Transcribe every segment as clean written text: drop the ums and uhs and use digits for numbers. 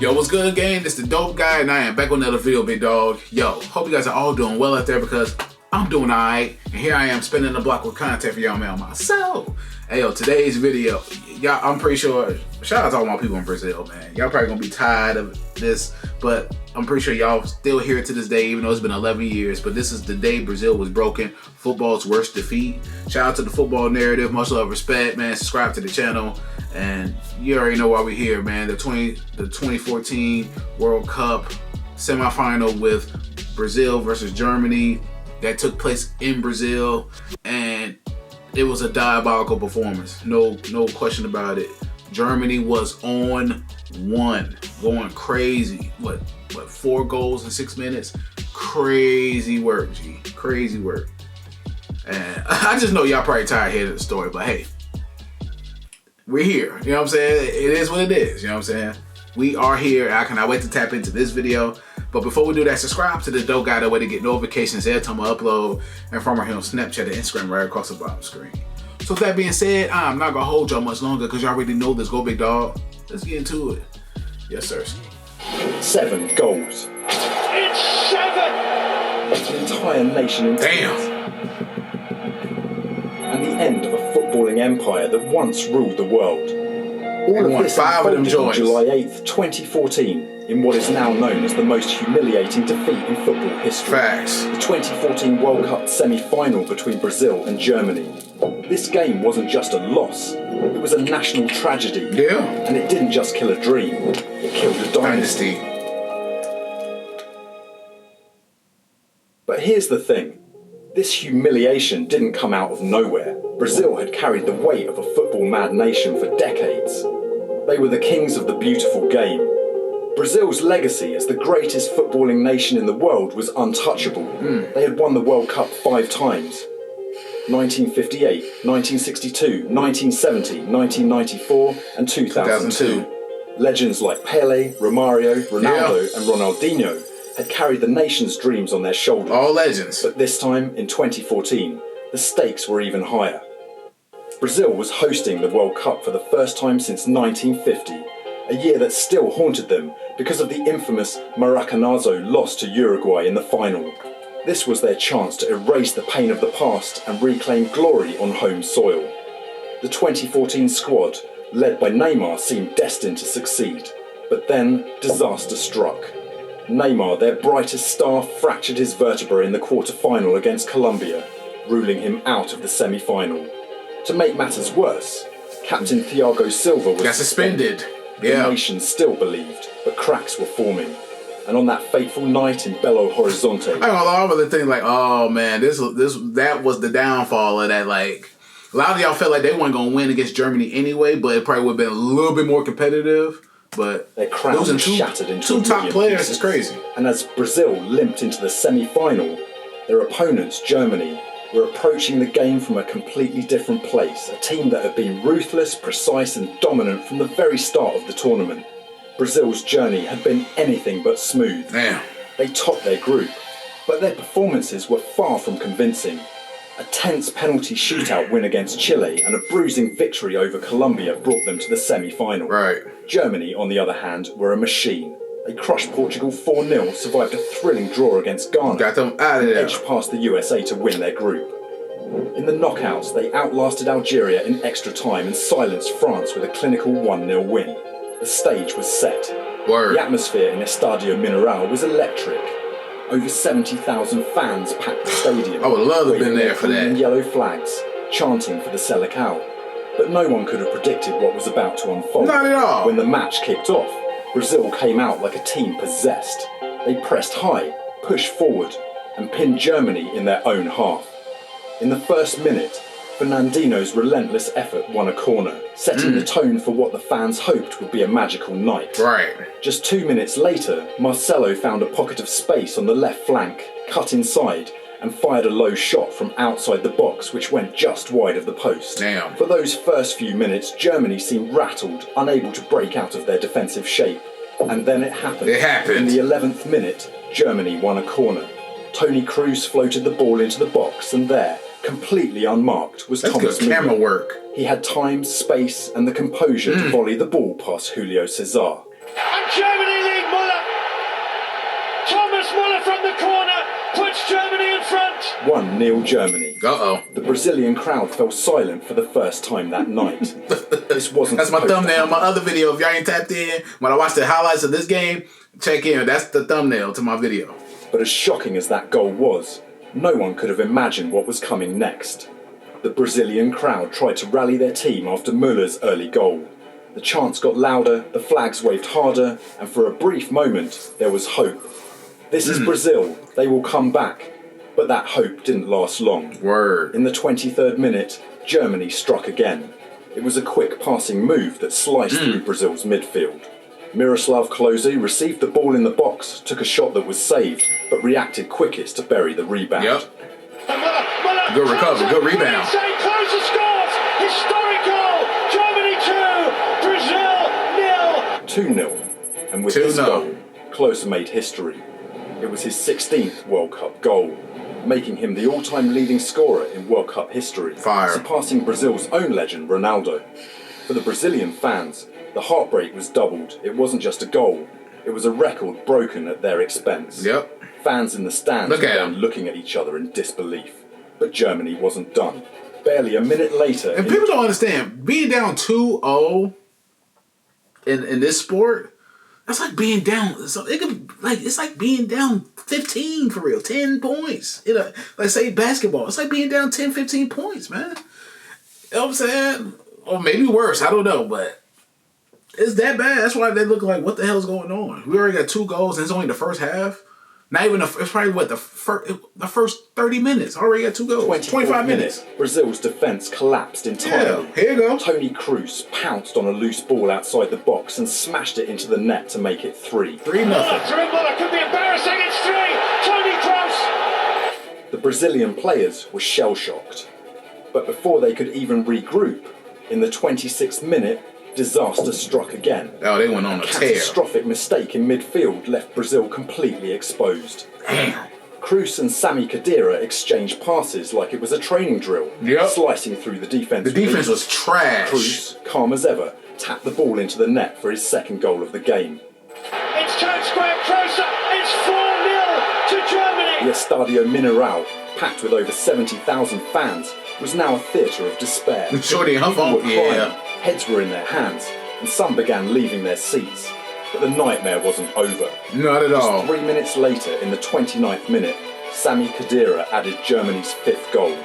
Yo, what's good, gang? It's the Dope Guy, and I am back on another video, big dog. Yo, hope you guys are all doing well out there because I'm doing alright. And here I am spinning the block with content for y'all, man, myself. Hey, yo, today's video, y'all, I'm pretty sure, shout out to all my people in Brazil, man. Y'all probably gonna be tired of this, but I'm pretty sure y'all still here to this day, even though it's been 11 years. But this is the day Brazil was broken, football's worst defeat. Shout out to the football narrative, much love, respect, man. Subscribe to the channel. And you already know why we're here, man. The 2014 World Cup semifinal with Brazil versus Germany that took place in Brazil, and it was a diabolical performance. No question about it. Germany was on one, going crazy. What 4 goals in 6 minutes? Crazy work, G. Crazy work. And I just know y'all probably tired of hearing the story, but hey, we're here. You know what I'm saying? It is what it is. You know what I'm saying? We are here. I cannot wait to tap into this video. But before we do that, subscribe to the Dope Guy, the way to get notifications every time I upload, and follow him on Snapchat and Instagram right across the bottom screen. So with that being said, I'm not gonna hold y'all much longer because y'all already know this. Go big dog. Let's get into it. Yes, sir. 7 goals. It's 7! An entire nation in tears. Damn. And the end of a footballing empire that once ruled the world. All of this 5 of them unfolded on joints. July 8th, 2014, in what is now known as the most humiliating defeat in football history. Facts. The 2014 World Cup semi-final between Brazil and Germany. This game wasn't just a loss, it was a national tragedy. Yeah. And it didn't just kill a dream, it killed a dynasty. But here's the thing. This humiliation didn't come out of nowhere. Brazil had carried the weight of a football-mad nation for decades. They were the kings of the beautiful game. Brazil's legacy as the greatest footballing nation in the world was untouchable. They had won the World Cup 5 times. 1958, 1962, 1970, 1994 and 2002. Legends like Pele, Romario, Ronaldo and Ronaldinho had carried the nation's dreams on their shoulders. All legends. But this time, in 2014, the stakes were even higher. Brazil was hosting the World Cup for the first time since 1950, a year that still haunted them because of the infamous Maracanazo loss to Uruguay in the final. This was their chance to erase the pain of the past and reclaim glory on home soil. The 2014 squad, led by Neymar, seemed destined to succeed. But then, disaster struck. Neymar, their brightest star, fractured his vertebra in the quarter-final against Colombia, ruling him out of the semi-final. To make matters worse, Captain Thiago Silva was Got suspended. The nation still believed, but cracks were forming. And on that fateful night in Belo Horizonte, I really think like, oh man, that was the downfall of that. Like, a lot of y'all felt like they weren't gonna win against Germany anyway, but it probably would have been a little bit more competitive. But their crown losing shattered into two top players pieces. is crazy. And as Brazil limped into the semi-final, their opponents, Germany, were approaching the game from a completely different place. A team that had been ruthless, precise and dominant from the very start of the tournament. Brazil's journey had been anything but smooth. Damn. They topped their group, but their performances were far from convincing. A tense penalty shootout win against Chile and a bruising victory over Colombia brought them to the semi-final. Right. Germany, on the other hand, were a machine. They crushed Portugal 4-0, survived a thrilling draw against Ghana, Got them out of there. edged past the USA to win their group. In the knockouts, they outlasted Algeria in extra time and silenced France with a clinical 1-0 win. The stage was set. Word. The atmosphere in Estadio Mineral was electric. Over 70,000 fans packed the stadium. I would love to have been waving there their for green that. and yellow flags, chanting for the Seleção. But no one could have predicted what was about to unfold. Not at all. When the match kicked off, Brazil came out like a team possessed. They pressed high, pushed forward, and pinned Germany in their own half. In the first minute, Fernandinho's relentless effort won a corner, setting the tone for what the fans hoped would be a magical night. Right. Just 2 minutes later, Marcelo found a pocket of space on the left flank, cut inside, and fired a low shot from outside the box which went just wide of the post. Damn. For those first few minutes, Germany seemed rattled, unable to break out of their defensive shape. And then it happened. It happened. In the 11th minute, Germany won a corner. Toni Kroos floated the ball into the box, and there, completely unmarked, was That's Thomas good camera Müller. work. He had time, space, and the composure to volley the ball past Julio Cesar. And Germany lead Muller. Thomas Muller from the corner puts Germany in front. 1-0 Germany. Uh-oh. The Brazilian crowd fell silent for the first time that night. This wasn't That's my supposed to thumbnail on my happen. other video. If y'all ain't tapped in, when I watch the highlights of this game, check in. That's the thumbnail to my video. But as shocking as that goal was, no one could have imagined what was coming next. The Brazilian crowd tried to rally their team after Muller's early goal. The chants got louder, the flags waved harder, and for a brief moment, there was hope. This is Brazil, they will come back. But that hope didn't last long. Word. In the 23rd minute, Germany struck again. It was a quick passing move that sliced through Brazil's midfield. Miroslav Klose received the ball in the box, took a shot that was saved, but reacted quickest to bury the rebound. Yep. And Muller Good recovery, good rebound. Closer scores. Historic goal. Germany 2, Brazil 0. 2-0. And with this 2-0. goal, Klose made history. It was his 16th World Cup goal, making him the all-time leading scorer in World Cup history, Fire. surpassing Brazil's own legend, Ronaldo. For the Brazilian fans, the heartbreak was doubled. It wasn't just a goal, it was a record broken at their expense. Yep. Fans in the stands Look at began him. looking at each other in disbelief. But Germany wasn't done. Barely a minute later... And people don't understand, being down 2-0 in this sport, that's like being down. So it's like being down 15 for real, 10 points. Like say basketball, it's like being down 10, 15 points, man. You know what I'm saying? Or maybe worse, I don't know, but it's that bad. That's why they look like, what the hell's going on? We already got 2 goals, and it's only the first half. Not even it's probably the first 30 minutes. Already got 2 goals. 25 minutes. Brazil's defence collapsed entirely. Yeah, here you go. Toni Kroos pounced on a loose ball outside the box and smashed it into the net to make it 3. 3-0. Muller could be embarrassing. It's 3. Toni Kroos. The Brazilian players were shell-shocked. But before they could even regroup, in the 26th minute, disaster struck again. Oh, they went on a tear. Catastrophic mistake in midfield left Brazil completely exposed. Damn. Kroos and Sami Khedira exchanged passes like it was a training drill, Yep. slicing through the defence. The defense was trash. Kroos, calm as ever, tapped the ball into the net for his 2nd goal of the game. It's turned square closer. It's 4-0 to Germany. The Estadio Mineral, packed with over 70,000 fans, was now a theatre of despair. Shorty and her People were phone. crying, Yeah. heads were in their hands, and some began leaving their seats. But the nightmare wasn't over. Not at all. 3 minutes later, in the 29th minute, Sami Khedira added Germany's 5th goal.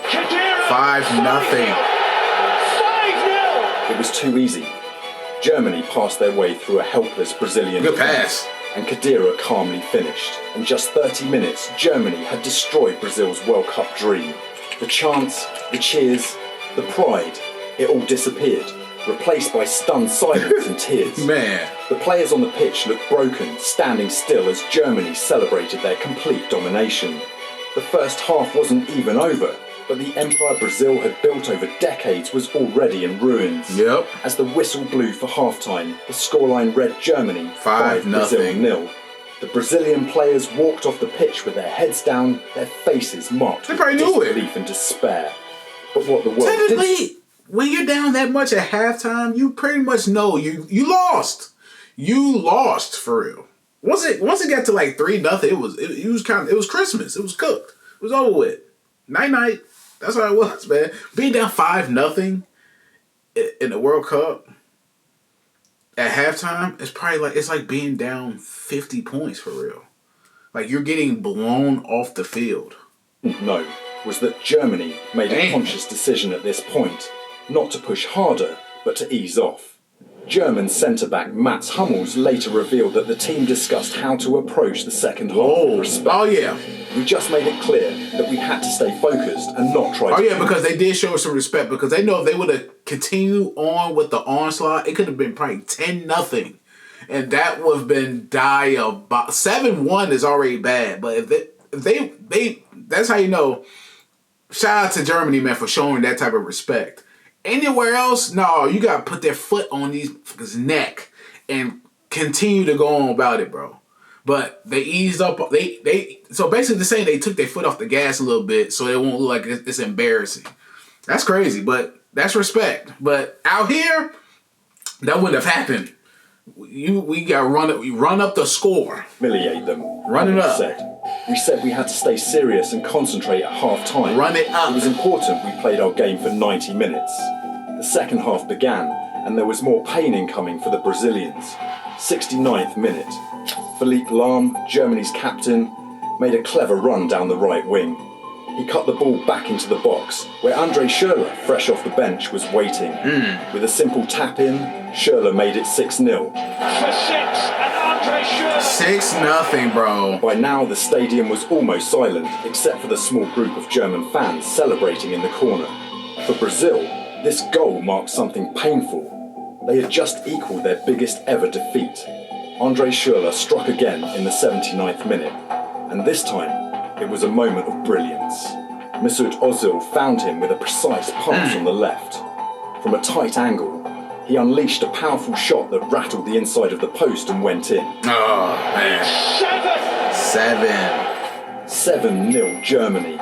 Khedira. 5-0. 5-0. It was too easy. Germany passed their way through a helpless Brazilian Good defence, pass. and Khedira calmly finished. In just 30 minutes, Germany had destroyed Brazil's World Cup dream. The chants, the cheers, the pride, it all disappeared, replaced by stunned silence and tears. Man. The players on the pitch looked broken, standing still as Germany celebrated their complete domination. The first half wasn't even over, but the empire Brazil had built over decades was already in ruins. Yep. As the whistle blew for halftime, the scoreline read Germany 5-0. 5-0. The Brazilian players walked off the pitch with their heads down, their faces marked They with probably knew it. disbelief and despair. But what the world did Technically, when you're down that much at halftime, you pretty much know you lost. You lost for real. Once it got to like 3-0, it was Christmas. It was cooked. It was over with. Night night. That's how it was, man. Being down 5-0 in the World Cup at halftime, it's like being down 50 points for real. Like you're getting blown off the field. know was that Germany made a Damn. conscious decision at this point not to push harder, but to ease off. German centre-back Mats Hummels later revealed that the team discussed how to approach the second half with respect. Oh yeah. We just made it clear that we had to stay focused and not try Oh to... yeah, because they did show us some respect because they know if they would have continued on with the onslaught, it could have been probably 10-0. And that would have been diabolical. 7-1 is already bad, but if they that's how you know. Shout out to Germany, man, for showing that type of respect. Anywhere else, no, you gotta put their foot on these fuckers' neck and continue to go on about it, bro. But they eased up. They so basically they're saying they took their foot off the gas a little bit so it won't look like it's embarrassing. That's crazy, but that's respect. But out here, that wouldn't have happened. We got run up the score. Humiliate them. Run it up. We said we had to stay serious and concentrate at half time. Run it up. It was important we played our game for 90 minutes. The second half began, and there was more pain incoming for the Brazilians. 69th minute. Philippe Lahm, Germany's captain, made a clever run down the right wing. He cut the ball back into the box, where Andre Schürrle, fresh off the bench, was waiting. With a simple tap-in, Schürrle made it 6-0. For 6, and Andre Schürrle. 6-0, bro. By now, the stadium was almost silent, except for the small group of German fans celebrating in the corner. For Brazil, this goal marked something painful. They had just equalled their biggest ever defeat. Andre Schürrle struck again in the 79th minute, and this time, it was a moment of brilliance. Mesut Ozil found him with a precise pass on the left. From a tight angle, he unleashed a powerful shot that rattled the inside of the post and went in. Oh, man. 7. 7-0 Germany.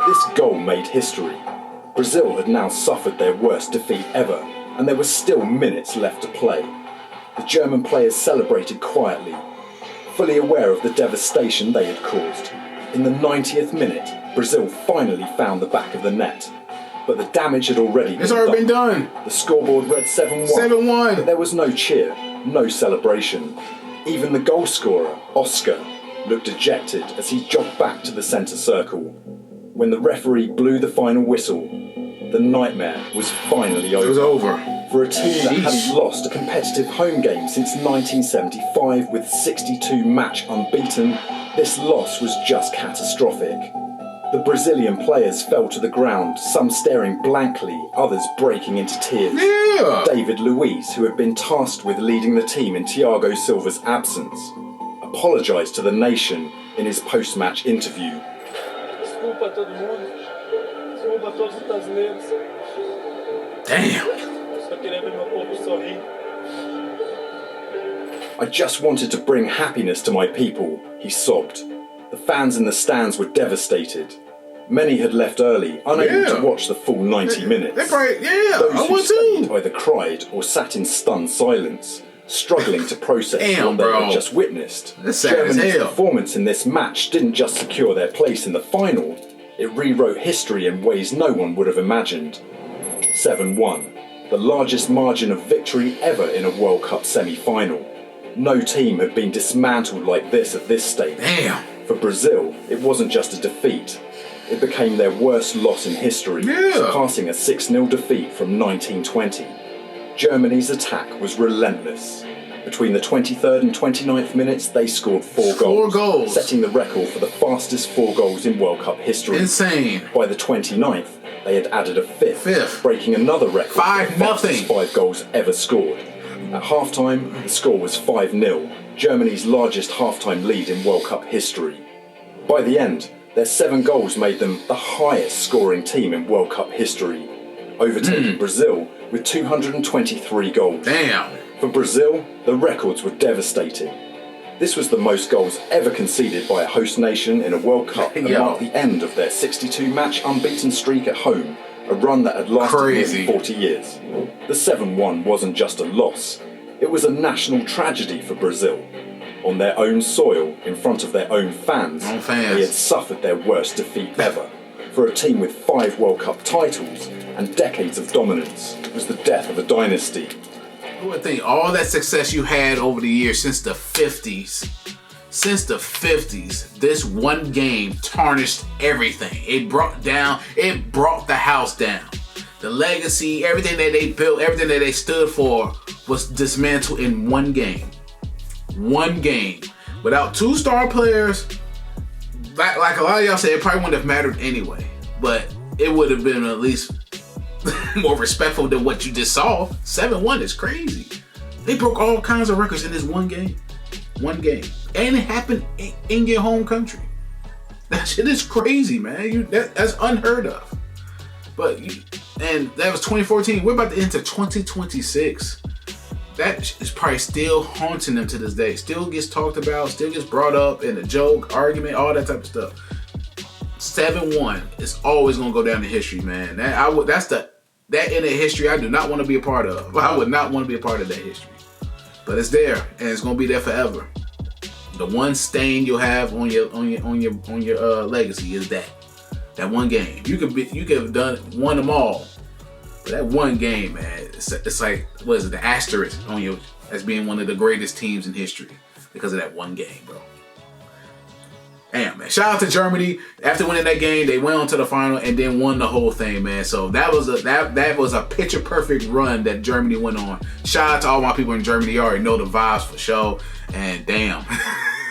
This goal made history. Brazil had now suffered their worst defeat ever, and there were still minutes left to play. The German players celebrated quietly, fully aware of the devastation they had caused. In the 90th minute, Brazil finally found the back of the net. But the damage had already been done. The scoreboard read 7-1. 7-1. But there was no cheer, no celebration. Even the goal scorer, Oscar, looked dejected as he jogged back to the centre circle. When the referee blew the final whistle, the nightmare was finally over. It was over. For a team that hadn't lost a competitive home game since 1975 with 62 match unbeaten, this loss was just catastrophic. The Brazilian players fell to the ground, some staring blankly, others breaking into tears. Yeah. David Luiz, who had been tasked with leading the team in Thiago Silva's absence, apologised to the nation in his post-match interview. Desculpa a todo mundo. Desculpa a todos os brasileiros. Damn. Só queria ver meu povo sorrir. I just wanted to bring happiness to my people, he sobbed. The fans in the stands were devastated. Many had left early, unable to watch the full 90 minutes. They probably, Those I who want stayed to. either cried or sat in stunned silence, struggling to process what they had just witnessed. That's sad as Germany's hell. performance in this match didn't just secure their place in the final, it rewrote history in ways no one would have imagined. 7-1, the largest margin of victory ever in a World Cup semi-final. No team had been dismantled like this at this stage. Damn. For Brazil, it wasn't just a defeat. It became their worst loss in history, surpassing a 6-0 defeat from 1920. Germany's attack was relentless. Between the 23rd and 29th minutes, they scored 4 goals, setting the record for the fastest 4 goals in World Cup history. Insane. By the 29th, they had added a fifth, breaking another record 5-0. 5 goals ever scored. At half-time, the score was 5-0, Germany's largest half-time lead in World Cup history. By the end, their 7 goals made them the highest scoring team in World Cup history, overtaking Brazil with 223 goals. Damn. For Brazil, the records were devastating. This was the most goals ever conceded by a host nation in a World Cup and marked the end of their 62-match unbeaten streak at home, a run that had lasted nearly 40 years. The 7-1 wasn't just a loss, it was a national tragedy for Brazil. On their own soil, in front of their own fans, they had suffered their worst defeat ever. For a team with 5 World Cup titles and decades of dominance, it was the death of a dynasty. Who would think all that success you had over the years since the 50s? Since the 50s, this one game tarnished everything. It brought the house down. The legacy, everything that they built, everything that they stood for was dismantled in one game. One game. Without 2 star players, like a lot of y'all said, it probably wouldn't have mattered anyway. But it would have been at least more respectful than what you just saw. 7-1 is crazy. They broke all kinds of records in this one game. One game. And it happened in your home country. That shit is crazy, man. That's unheard of. And that was 2014. We're about to enter 2026. That is probably still haunting them to this day. Still gets talked about, still gets brought up in a joke, argument, all that type of stuff. 7-1 is always gonna go down in history, man. That in the history I do not want to be a part of. I would not want to be a part of that history. but it's there and it's gonna be there forever. The one stain you'll have on your legacy is that one game. You could have won them all, but that one game, man, it's like, what is it? The asterisk on you as being one of the greatest teams in history because of that one game, bro. Damn, man. Shout out to Germany. After winning that game, they went on to the final and then won the whole thing, man. So that was a picture perfect run that Germany went on. Shout out to all my people in Germany. You already know the vibes for sure. And damn,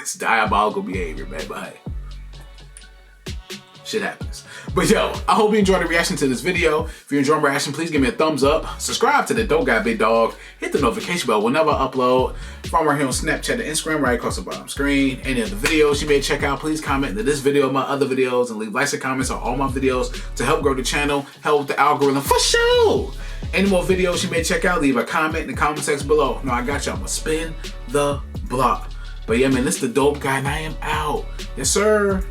it's diabolical behavior, man. But hey, shit happens. But yo, I hope you enjoyed the reaction to this video. If you enjoyed my reaction, please give me a thumbs up. Subscribe to the Dope Guy Big Dog. Hit the notification bell whenever I upload. Follow right here on Snapchat and Instagram right across the bottom screen. Any of the videos you may check out, please comment into this video, my other videos, and leave likes and comments on all my videos to help grow the channel, help with the algorithm for sure. Any more videos you may check out, leave a comment in the comment section below. No, I got you. I'm gonna spin the block. But yeah, man, this is the Dope Guy and I am out. Yes, sir.